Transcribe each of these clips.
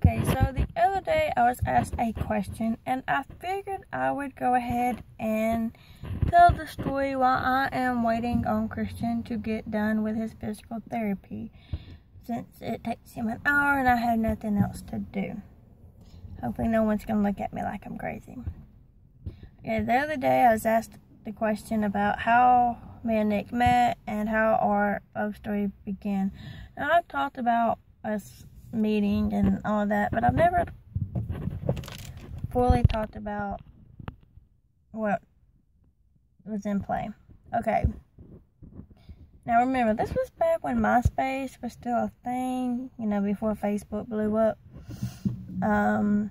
Okay, so the other day I was asked a question, and I figured I would go ahead and tell the story while I am waiting on Christian to get done with his physical therapy, since it takes him an hour and I have nothing else to do. Hopefully no one's going to look at me like I'm crazy. Okay, the other day I was asked the question about how me and Nick met and how our love story began. Now, I've talked about us meeting and all of that, but I've never fully talked about what was in play. Okay, now remember, this was back when MySpace was still a thing, you know, before Facebook blew up. I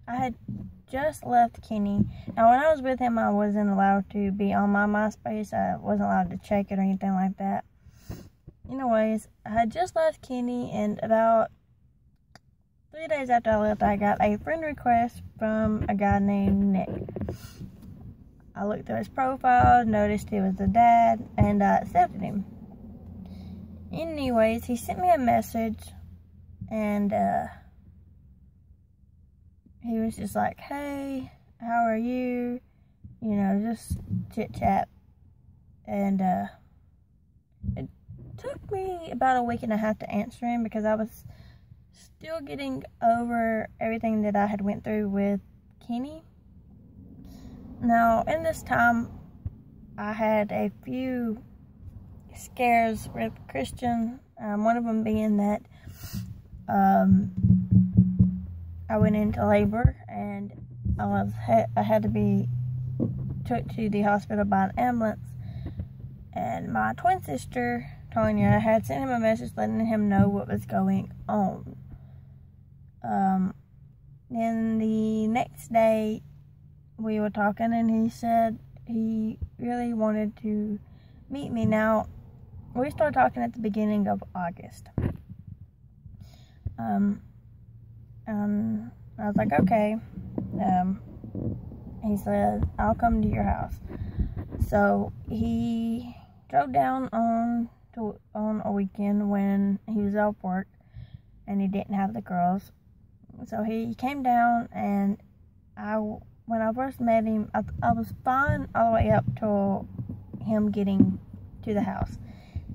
had just left Kenny. Now, when I was with him, I wasn't allowed to be on my MySpace. I wasn't allowed to check it or anything like that. Anyways, I had just left Kenny, and about 3 days after I left, I got a friend request from a guy named Nick. I looked through his profile, noticed he was a dad, and I accepted him. Anyways, he sent me a message, and he was just like, "Hey, how are you?" You know, just chit-chat. And it took me about a week and a half to answer him because I was still getting over everything that I had went through with Kenny. Now, in this time, I had a few scares with Christian. One of them being that I went into labor, and I had to be took to the hospital by an ambulance. And my twin sister, Tanya, had sent him a message letting him know what was going on. Then the next day, we were talking, and he said he really wanted to meet me. Now, we started talking at the beginning of August. I was like, okay. He said, I'll come to your house. So he drove down on a weekend when he was off work and he didn't have the girls. So he came down, and when I first met him, I was fine all the way up till him getting to the house.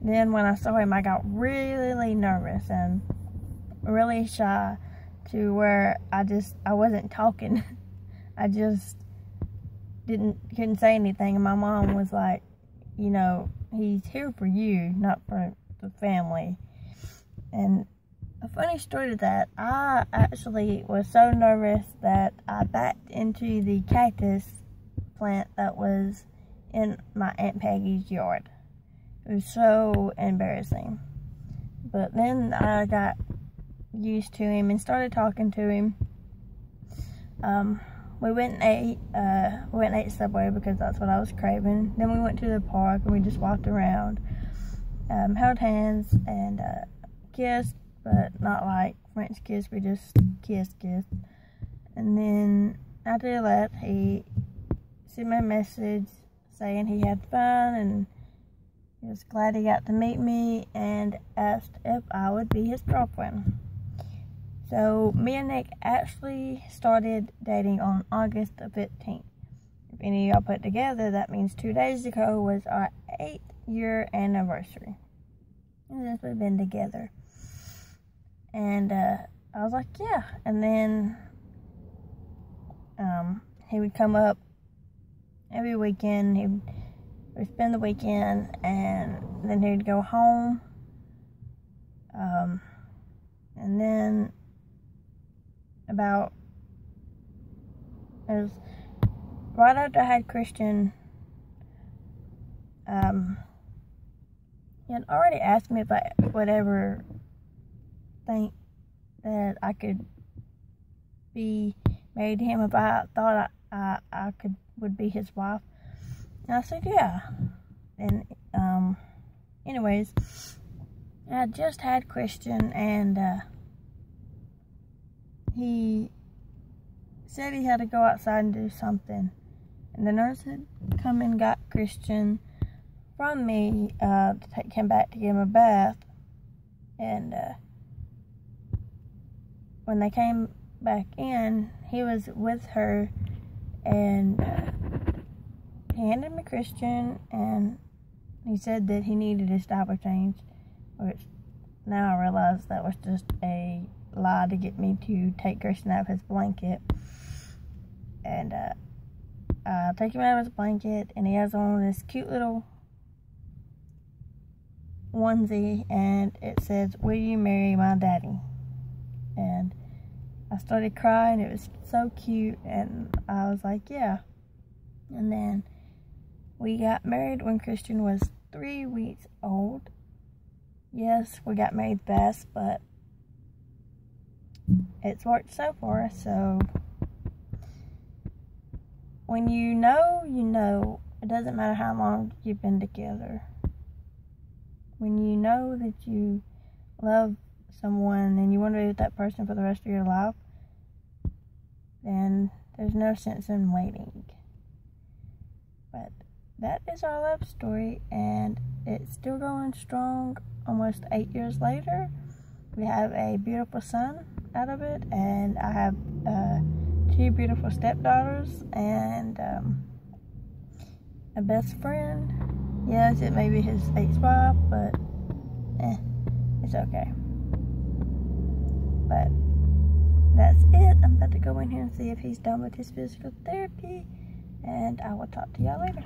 Then when I saw him, I got really nervous and really shy to where I wasn't talking. I just couldn't say anything. And my mom was like, you know, he's here for you, not for the family. And a funny story to that, I actually was so nervous that I backed into the cactus plant that was in my Aunt Peggy's yard. It was so embarrassing. But then I got used to him and started talking to him. We went and ate Subway because that's what I was craving. Then we went to the park and we just walked around, held hands and kissed, but not like French kiss. We just kissed. And then after that, he sent me a message saying he had fun and he was glad he got to meet me, and asked if I would be his girlfriend. So me and Nick actually started dating on August the 15th. If any of y'all put together, that means 2 days ago was our 8th-year anniversary. And since we've been together. And I was like, yeah. And then he would come up every weekend. He would spend the weekend, and then he'd go home. And then it was right after I had Christian, he had already asked me if I would ever think that I could be married to him if I thought I would be his wife. And I said, yeah. And, anyways, I just had Christian, and, he said he had to go outside and do something. And the nurse had come and got Christian from me to take him back to give him a bath. And when they came back in, he was with her, and he handed me Christian, and he said that he needed his diaper changed, which now I realize that was just a lie to get me to take Christian out of his blanket. And I take him out of his blanket, and he has on this cute little onesie, and it says, "Will you marry my daddy?" And I started crying. It was so cute, and I was like, yeah. And then we got married when Christian was 3 weeks old. Yes, we got married fast, but it's worked so far. So when you know, you know. It doesn't matter how long you've been together. When you know that you love someone and you want to be with that person for the rest of your life, then there's no sense in waiting. But that is our love story, and it's still going strong almost 8 years later. We have a beautiful son out of it, and I have 2 beautiful stepdaughters, and a best friend. Yes, it may be his ex-wife, but it's okay. But that's it. I'm about to go in here and see if he's done with his physical therapy, and I will talk to y'all later.